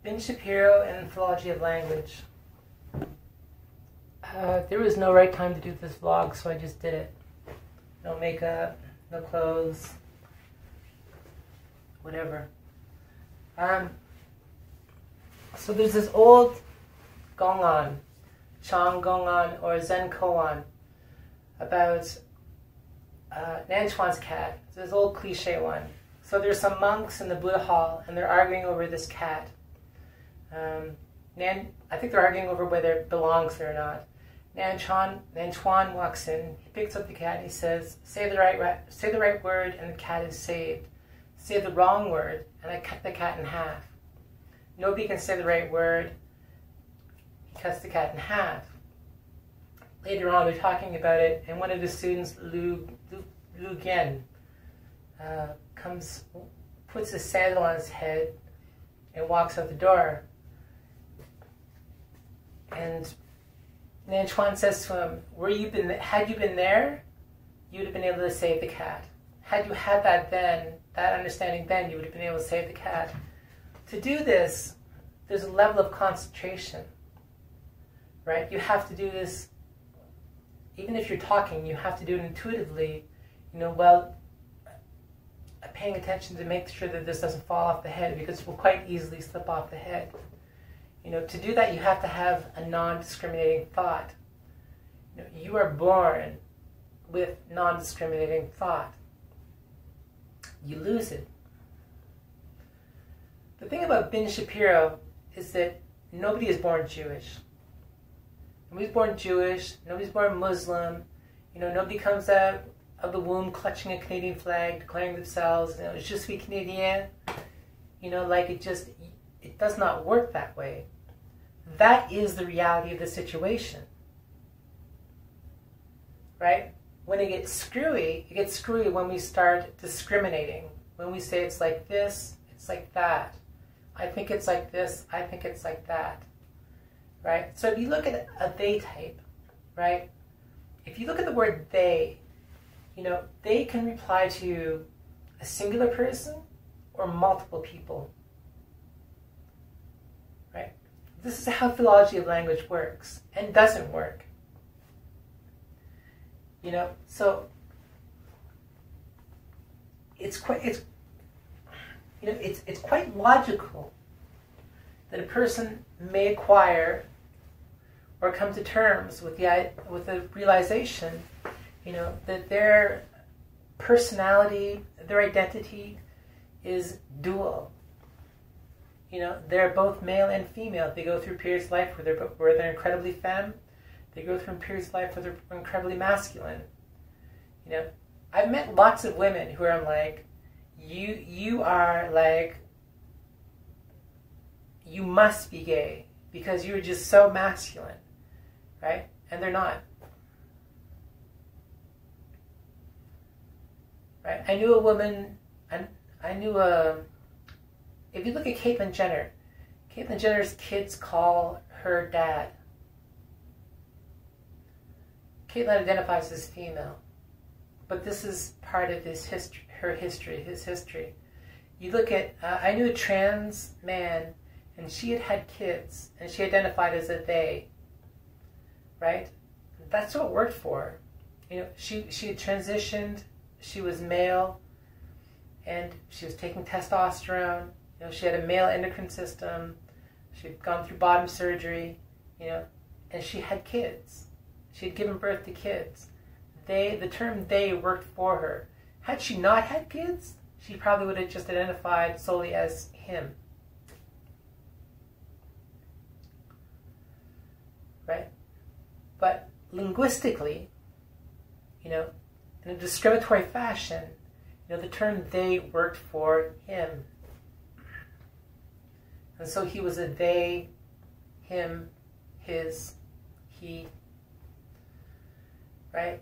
Ben Shapiro and Philology of Language. There was no right time to do this vlog, so I just did it. No makeup, no clothes, whatever. So there's this old gongan, Chang gongan or Zen koan, about NanQuan's cat. It's this old cliche one. So there's some monks in the Buddha hall, and they're arguing over this cat. I think they're arguing over whether it belongs there or not. NanQuan walks in, he picks up the cat, and he says, say the right word, and the cat is saved. Say the wrong word, and I cut the cat in half. Nobody can say the right word. He cuts the cat in half. Later on, they're talking about it, and one of the students, Lu Gen, puts a sandal on his head and walks out the door. And NanQuan says to him, had you been there, you'd have been able to save the cat. Had you had that then, that understanding then, you would have been able to save the cat. To do this, there's a level of concentration, right? You have to do this, even if you're talking, you have to do it intuitively, while paying attention to make sure that this doesn't fall off the head, because it will quite easily slip off the head. To do that, you have to have a non-discriminating thought. You are born with non-discriminating thought. You lose it. The thing about Ben Shapiro is that nobody is born Jewish. Nobody's born Jewish. Nobody's born Muslim. Nobody comes out of the womb clutching a Canadian flag, declaring themselves, je suis Canadien. It does not work that way. That is the reality of the situation. Right? When it gets screwy when we start discriminating. When we say it's like this, it's like that. I think it's like this, I think it's like that. Right? So if you look at a they type, right? If you look at the word they, they can reply to a singular person or multiple people. Right? This is how philology of language works and doesn't work. So it's quite logical that a person may acquire or come to terms with the realization, that their personality, their identity is dual. They're both male and female. They go through periods of life where they're incredibly femme. They go through periods of life where they're incredibly masculine. I've met lots of women who are like, you are like, you must be gay because you're just so masculine, right? And they're not. Right? I knew a woman, if you look at Caitlyn Jenner's kids call her dad. Caitlyn identifies as female, but this is part of his history. You look at, I knew a trans man, and she had kids, and she identified as a they, right? That's what worked for her. She had transitioned, she was male, and she was taking testosterone. She had a male endocrine system, she had gone through bottom surgery, and she had kids. She had given birth to kids. The term they worked for her. Had she not had kids, she probably would have just identified solely as him. Right? But linguistically, in a discriminatory fashion, the term they worked for him. And so he was a they, him, his, he. Right?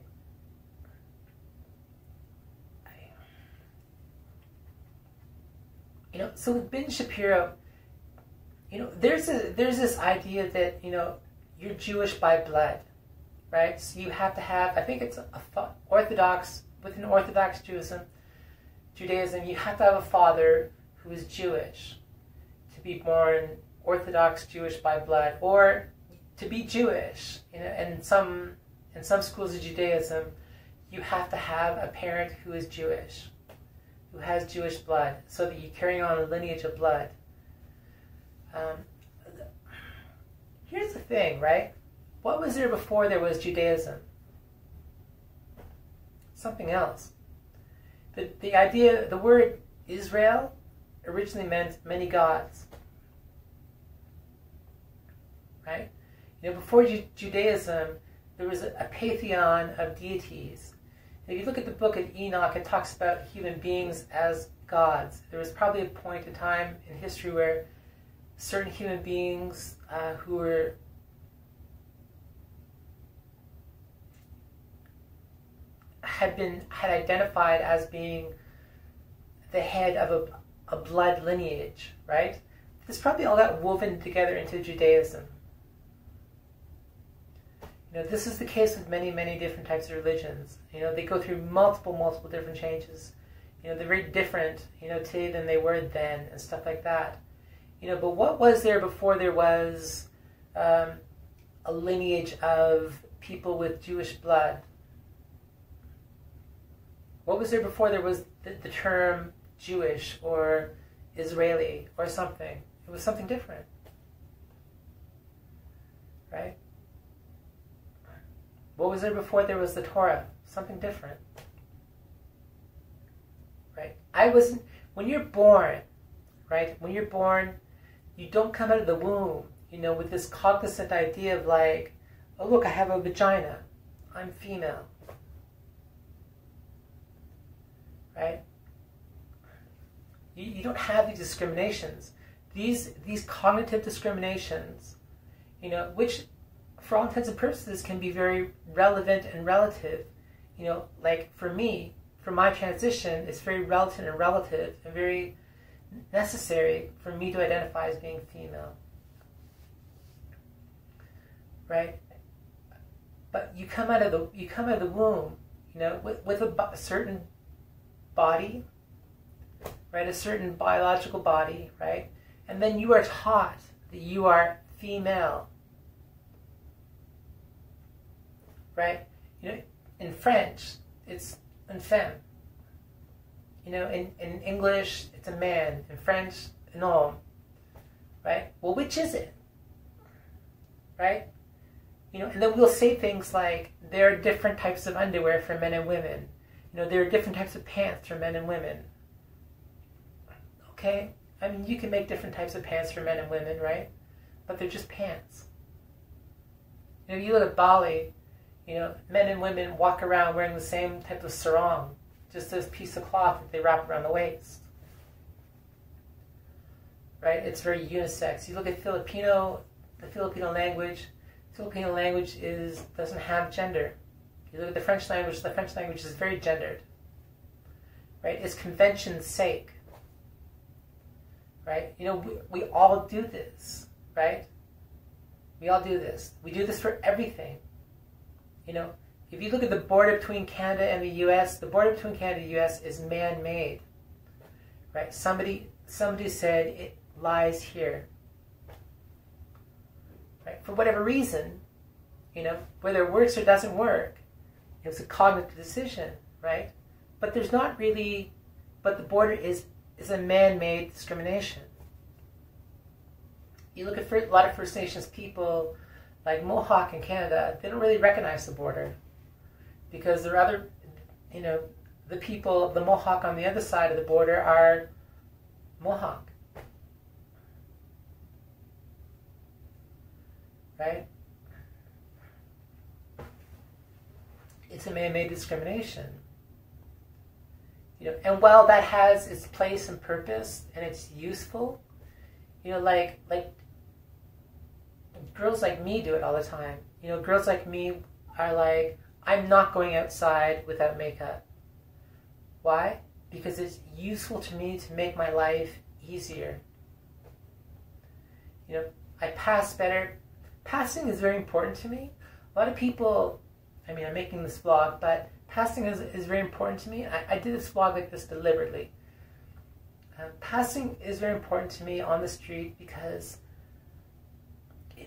So with Ben Shapiro, there's this idea that, you're Jewish by blood, right? So you have to have, I think it's within Orthodox Judaism, you have to have a father who is Jewish to be born Orthodox Jewish by blood, or to be Jewish. In some schools of Judaism, you have to have a parent who is Jewish, who has Jewish blood, so that you're carrying on a lineage of blood. Here's the thing, right? What was there before there was Judaism? Something else. The idea, the word Israel originally meant many gods. Right? Before Judaism, there was a pantheon of deities. And if you look at the book of Enoch, it talks about human beings as gods. There was probably a point in time in history where certain human beings who were had identified as being the head of a blood lineage, right? This probably all got woven together into Judaism. This is the case with many, many different types of religions. They go through multiple different changes. They're very different, today than they were then, and stuff like that. But what was there before there was a lineage of people with Jewish blood? What was there before there was the term Jewish or Israeli or something? It was something different, right? What was there before there was the Torah? Something different, right? When you're born, right? When you're born, you don't come out of the womb, with this cognizant idea of like, oh look, I have a vagina, I'm female, right? You don't have these discriminations, these cognitive discriminations, which for all intents and purposes can be very relevant and relative. Like for me, for my transition, it's very relevant and relative and very necessary for me to identify as being female, right? But you come out of the womb, with a certain body, right? A certain biological body, right? And then you are taught that you are female, right? In French, it's un femme. In English, it's a man. In French, an homme. Right? Well, which is it? Right? And then we'll say things like, there are different types of underwear for men and women. There are different types of pants for men and women. Okay? I mean, you can make different types of pants for men and women, right? But they're just pants. If you look at Bali, men and women walk around wearing the same type of sarong, just this piece of cloth that they wrap around the waist. Right? It's very unisex. You look at the Filipino language. Filipino language doesn't have gender. You look at the French language is very gendered. Right? It's convention's sake. Right? We all do this, right? We all do this. We do this for everything. If you look at the border between Canada and the U.S., the border between Canada and the U.S. is man-made, right? Somebody said it lies here, right? For whatever reason, whether it works or doesn't work, it was a cognitive decision, right? But there's not really, but the border is a man-made discrimination. You look at a lot of First Nations people, like Mohawk in Canada, they don't really recognize the border because there are other, the people, the Mohawk on the other side of the border are Mohawk, right? It's a man-made discrimination. And while that has its place and purpose and it's useful, like girls like me do it all the time. Girls like me are like, I'm not going outside without makeup. Why? Because it's useful to me to make my life easier. I pass better. Passing is very important to me. A lot of people, I'm making this vlog, but passing is very important to me. I did this vlog like this deliberately. Passing is very important to me on the street because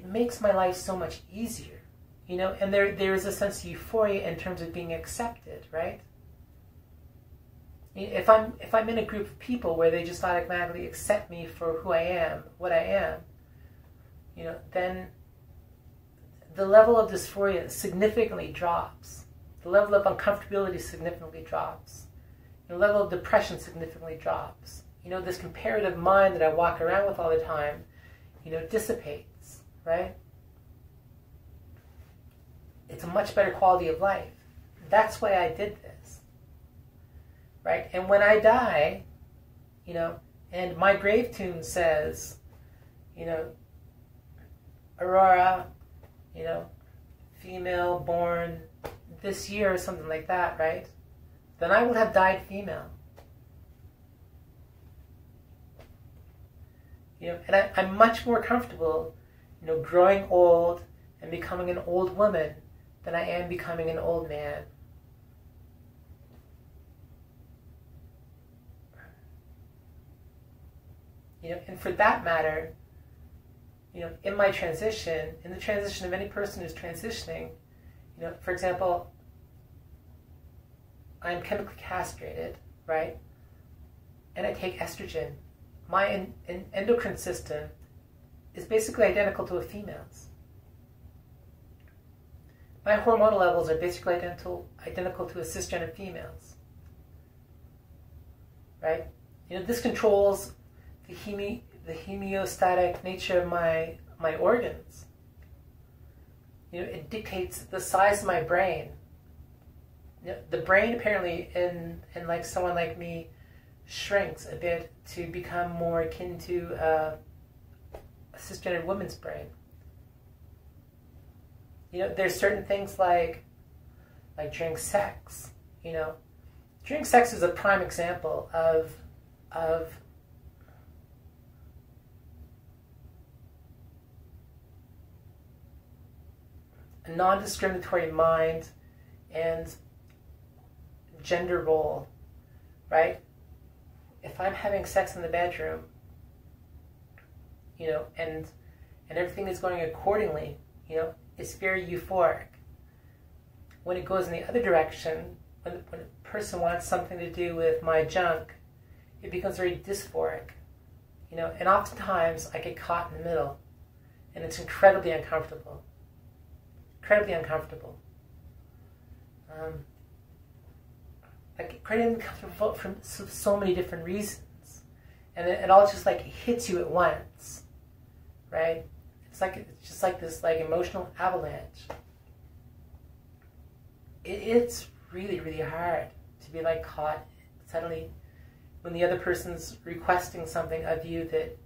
it makes my life so much easier, you know, and there is a sense of euphoria in terms of being accepted, right? If I'm in a group of people where they just automatically accept me for who I am, what I am, you know, then the level of dysphoria significantly drops. The level of uncomfortability significantly drops. The level of depression significantly drops. You know, this comparative mind that I walk around with all the time, you know, dissipates, right? It's a much better quality of life. That's why I did this, right? And when I die, you know, and my grave tomb says, you know, Aurora, you know, female born this year or something like that, right? Then I would have died female. You know, and I'm much more comfortable, you know, growing old and becoming an old woman than I am becoming an old man. You know, and for that matter, you know, in my transition, in the transition of any person who's transitioning, you know, for example, I'm chemically castrated, right? And I take estrogen. My endocrine system is basically identical to a female's. My hormonal levels are basically identical to a cisgender female's, right? You know, this controls the homeostatic nature of my organs. You know, it dictates the size of my brain. You know, the brain apparently in like someone like me shrinks a bit to become more akin to a cisgender woman's brain. You know, there's certain things like during sex, you know. During sex is a prime example of a non-discriminatory mind and gender role, right? If I'm having sex in the bedroom, you know, and everything is going accordingly, you know, it's very euphoric. When it goes in the other direction, when a person wants something to do with my junk, it becomes very dysphoric, you know, and oftentimes I get caught in the middle, and it's incredibly uncomfortable. Incredibly uncomfortable. Like incredibly uncomfortable for so many different reasons, and it all just like hits you at once, right? It's just like this like emotional avalanche. It's really, really hard to be like caught suddenly when the other person's requesting something of you that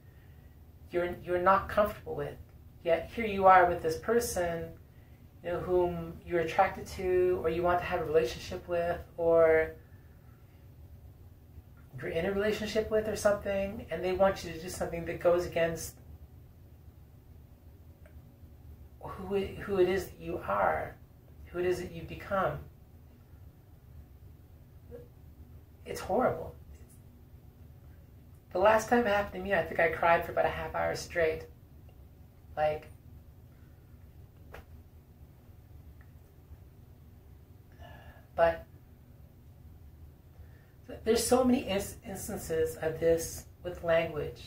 you're not comfortable with. Yet here you are with this person, you know, whom you're attracted to, or you want to have a relationship with, or you're in a relationship with or something, and they want you to do something that goes against who it is that you are, who it is that you become. It's horrible. The last time it happened to me, I think I cried for about a half hour straight. Like, but there's so many instances of this with language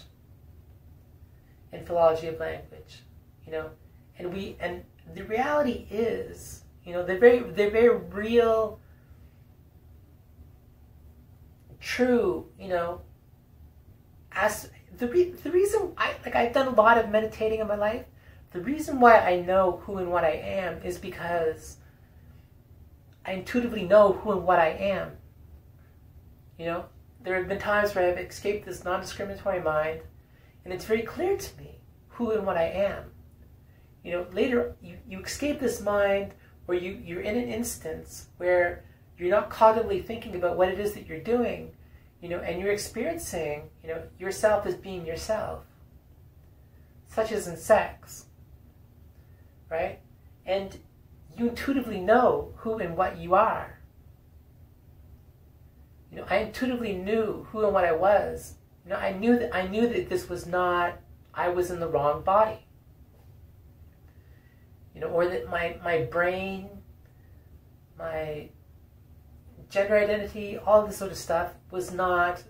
and philology of language, you know, and the reality is, you know, they're very real, true, you know. As the reason I've done a lot of meditating in my life. The reason why I know who and what I am is because I intuitively know who and what I am. You know, there have been times where I've escaped this non-discriminatory mind, and it's very clear to me who and what I am. You know, later you escape this mind, or you're in an instance where you're not cognitively thinking about what it is that you're doing, you know, and you're experiencing, you know, yourself as being yourself, such as in sex, right? And you intuitively know who and what you are. You know, I intuitively knew who and what I was. You know, I knew that this was not, I was in the wrong body. or that my brain, my gender identity, all this sort of stuff was not